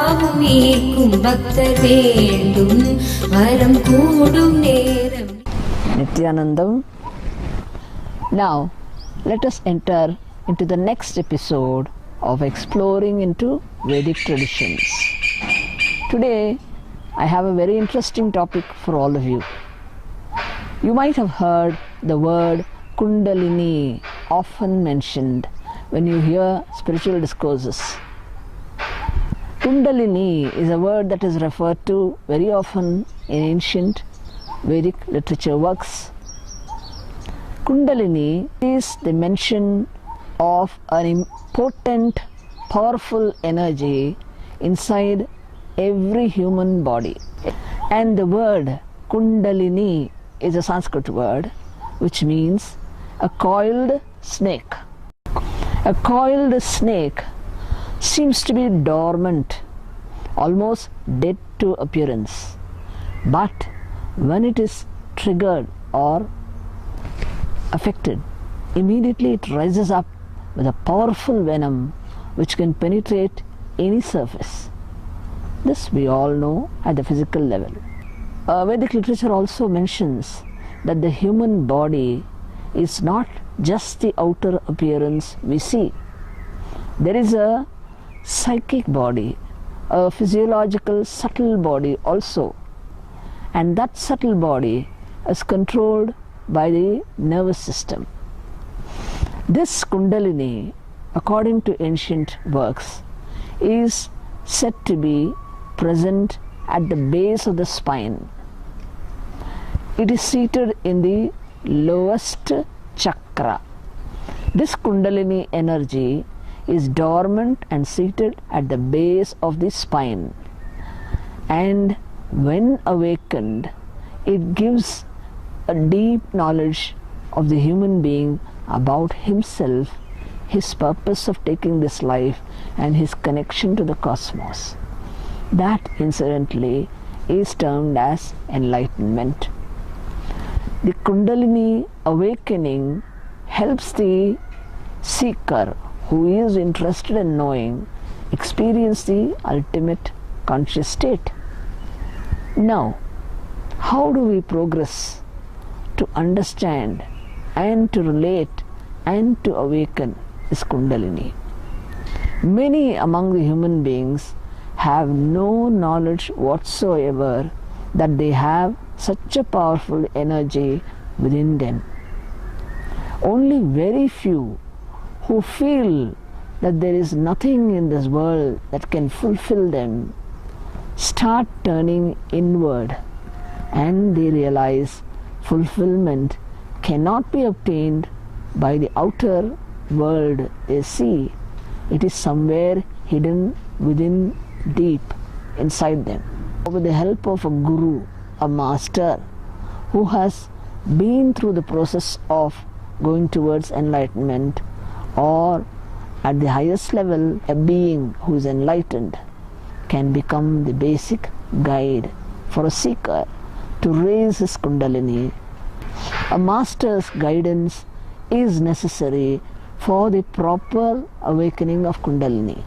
யாவும் ஈர்க்கும் பக்தர் வேண்டும் வரம் கூடும் நேரம். Nityanandam. Now, let us enter into the next episode of exploring into Vedic traditions. Today, I have a very interesting topic for all of you. You might have heard the word Kundalini often mentioned when you hear spiritual discourses. Kundalini is a word that is referred to very often in ancient Vedic literature works. Kundalini is the mention of an important, powerful energy inside every human body. And the word Kundalini is a Sanskrit word which means a coiled snake. A coiled snake seems to be dormant, almost dead to appearance. But when it is triggered or affected, immediately it rises up with a powerful venom which can penetrate any surface. This we all know at the physical level. Vedic literature also mentions that the human body is not just the outer appearance we see. There is a psychic body, a physiological subtle body also, and that subtle body is controlled by the nervous system. This Kundalini, according to ancient works, is said to be present at the base of the spine. It is seated in the lowest chakra. This Kundalini energy is dormant and seated at the base of the spine, and when awakened it gives a deep knowledge of the human being about himself, his purpose of taking this life, and his connection to the cosmos. That incidentally is termed as enlightenment. The Kundalini awakening helps the seeker who is interested in knowing experience the ultimate conscious state. Now, how do we progress to understand and to relate and to awaken this Kundalini? Many among the human beings have no knowledge whatsoever that they have such a powerful energy within them. Only very few who feel that there is nothing in this world that can fulfill them start turning inward, and they realize fulfillment cannot be obtained by the outer world they see. It is somewhere hidden within, deep inside them. With the help of a guru, a master who has been through the process of going towards enlightenment, or at the highest level a being who is enlightened, can become the basic guide for a seeker to raise his Kundalini. A master's guidance is necessary for the proper awakening of Kundalini.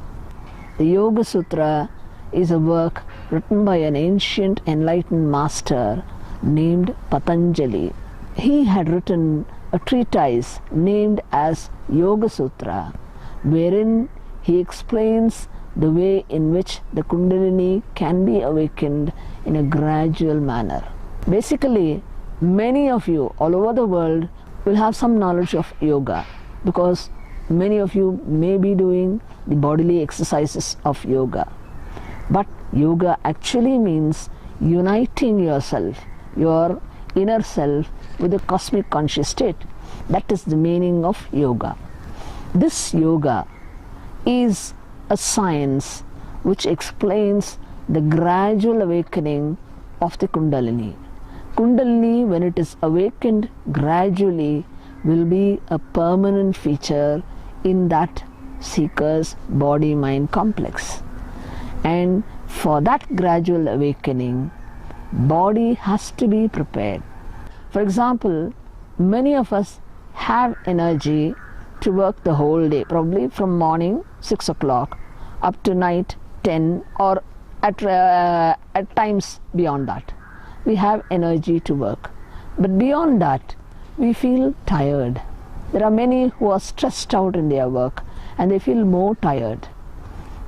The Yoga Sutra is a work written by an ancient enlightened master named Patanjali. He had written a treatise named as Yoga Sutra, wherein he explains the way in which the Kundalini can be awakened in a gradual manner. Basically, many of you all over the world will have some knowledge of yoga, because many of you may be doing the bodily exercises of yoga. But yoga actually means uniting yourself, your inner self, with the cosmic conscious state. That is the meaning of yoga. This yoga is a science which explains the gradual awakening of the Kundalini. Kundalini, when it is awakened gradually, will be a permanent feature in that seeker's body-mind complex. And for that gradual awakening, body has to be prepared. For example, many of us have energy to work the whole day, probably from morning 6 o'clock up to night 10 or at times beyond that. We have energy to work. But beyond that, we feel tired. There are many who are stressed out in their work and they feel more tired.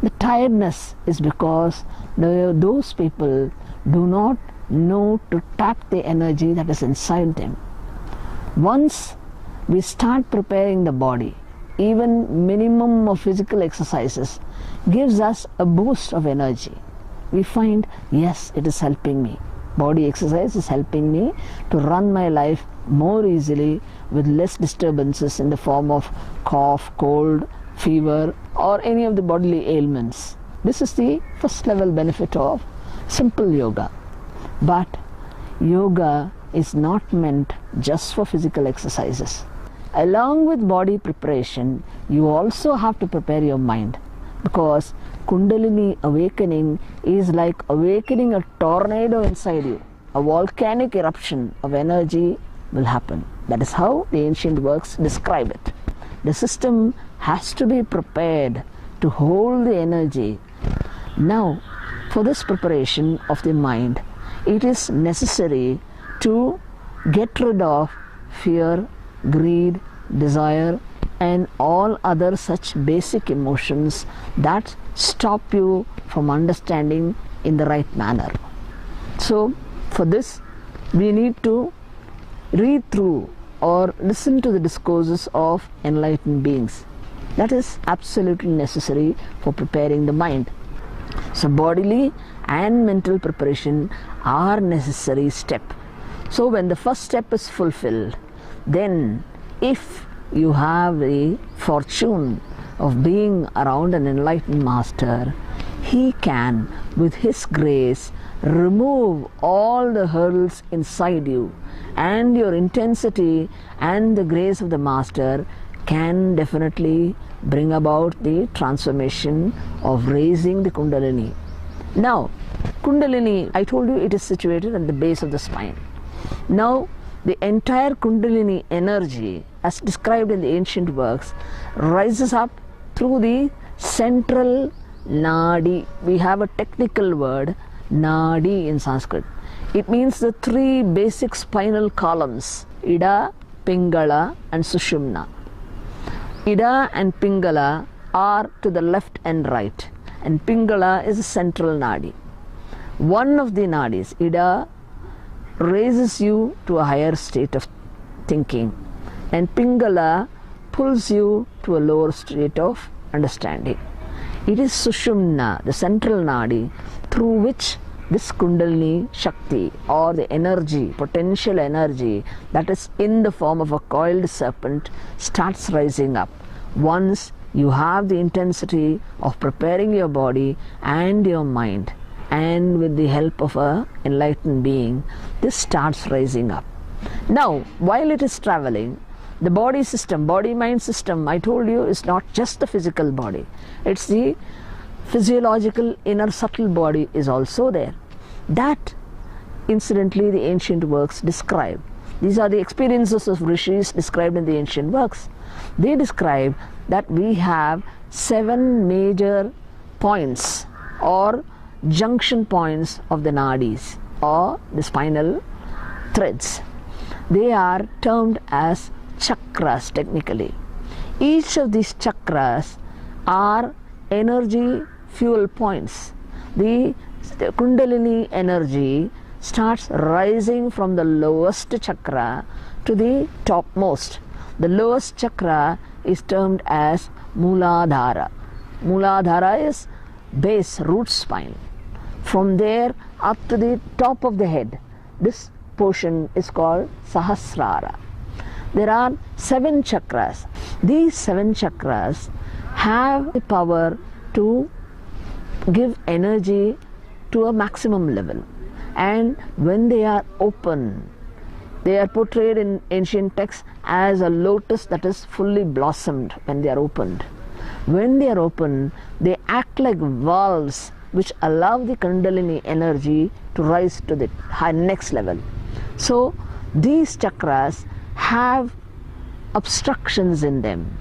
The tiredness is because those people do not know to tap the energy that is inside them. Once we start preparing the body, even minimum of physical exercises gives us a boost of energy. We find, yes, it is helping me. Body exercise is helping me to run my life more easily with less disturbances in the form of cough, cold, fever, or any of the bodily ailments. This is the first level benefit of simple yoga. But yoga is not meant just for physical exercises. Along with body preparation, you also have to prepare your mind, because Kundalini awakening is like awakening a tornado inside you. A volcanic eruption of energy will happen. That is how the ancient works describe it. The system has to be prepared to hold the energy. Now, for this preparation of the mind, it is necessary to get rid of fear, greed, desire, and all other such basic emotions that stop you from understanding in the right manner. So, for this, we need to read through or listen to the discourses of enlightened beings. That is absolutely necessary for preparing the mind. So, bodily and mental preparation are necessary step. So, when the first step is fulfilled, then if you have the fortune of being around an enlightened master, he can, with his grace, remove all the hurdles inside you, and your intensity and the grace of the master can definitely bring about the transformation of raising the Kundalini. Now, Kundalini, I told you it is situated at the base of the spine. Now, the entire Kundalini energy, as described in the ancient works, rises up through the central Nadi. We have a technical word, Nadi, in Sanskrit. It means the three basic spinal columns, Ida, Pingala and Sushumna. Ida and Pingala are to the left and right, and Pingala is a central Nadi. One of the Nadis, Ida, raises you to a higher state of thinking, and Pingala pulls you to a lower state of understanding. It is Sushumna, the central Nadi, through which this Kundalini Shakti, or the energy, potential energy that is in the form of a coiled serpent, starts rising up. Once you have the intensity of preparing your body and your mind, and with the help of an enlightened being, this starts rising up. Now, while it is traveling, the body system, body-mind system, I told you, is not just the physical body. It's the physiological inner subtle body is also there. That, incidentally, the ancient works describe. These are the experiences of rishis described in the ancient works. They describe that we have 7 major points or junction points of the nadis or the spinal threads. They are termed as chakras technically. Each of these chakras are energy fuel points. The Kundalini energy starts rising from the lowest chakra to the topmost. The lowest chakra is termed as Mooladhara. Mooladhara is base, root spine. From there up to the top of the head, this portion is called Sahasrara. There are 7 chakras. These 7 chakras have the power to give energy to a maximum level, and when they are open, they are portrayed in ancient texts as a lotus that is fully blossomed when they are opened. When they are open, they act like valves which allow the Kundalini energy to rise to the next level. So these chakras have obstructions in them.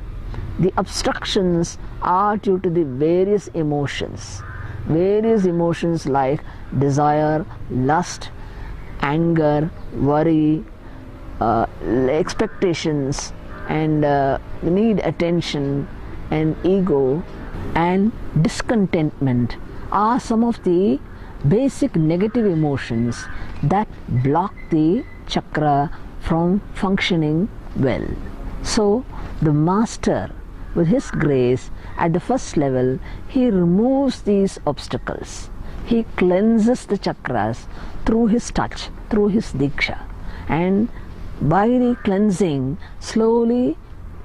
The obstructions are due to the various emotions. various emotions like desire, lust, anger, worry, expectations, and need attention, and ego and discontentment are some of the basic negative emotions that block the chakra from functioning well. So the master, with his grace, at the first level, he removes these obstacles. He cleanses the chakras through his touch, through his diksha. And by the cleansing, slowly,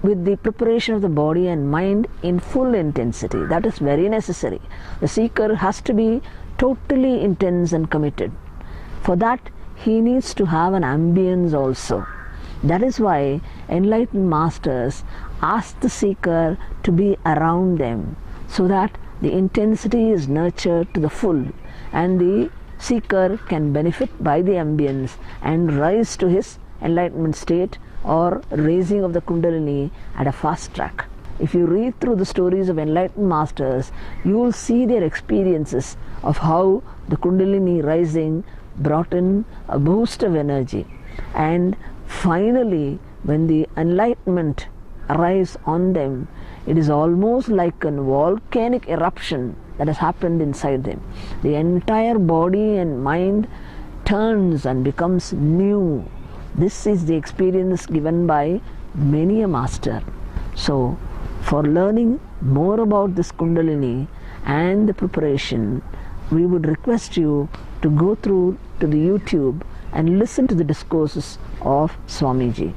with the preparation of the body and mind in full intensity, that is very necessary. The seeker has to be totally intense and committed. For that, he needs to have an ambience also. That is why enlightened masters ask the seeker to be around them, so that the intensity is nurtured to the full and the seeker can benefit by the ambience and rise to his enlightenment state or raising of the Kundalini at a fast track. If you read through the stories of enlightened masters, you will see their experiences of how the Kundalini rising brought in a boost of energy, and finally when the enlightenment arrives on them, it is almost like a volcanic eruption that has happened inside them. The entire body and mind turns and becomes new. This is the experience given by many a master. So, for learning more about this Kundalini and the preparation, we would request you to go through to the YouTube and listen to the discourses of Swamiji.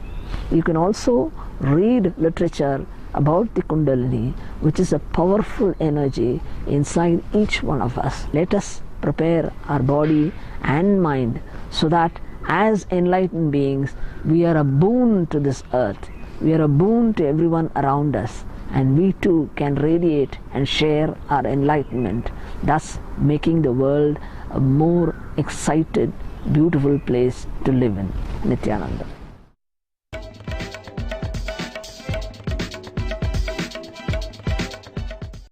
You can also read literature about the Kundalini, which is a powerful energy inside each one of us. Let us prepare our body and mind so that as enlightened beings, we are a boon to this earth. We are a boon to everyone around us, and we too can radiate and share our enlightenment, thus making the world a more excited, beautiful place to live in. Nityananda.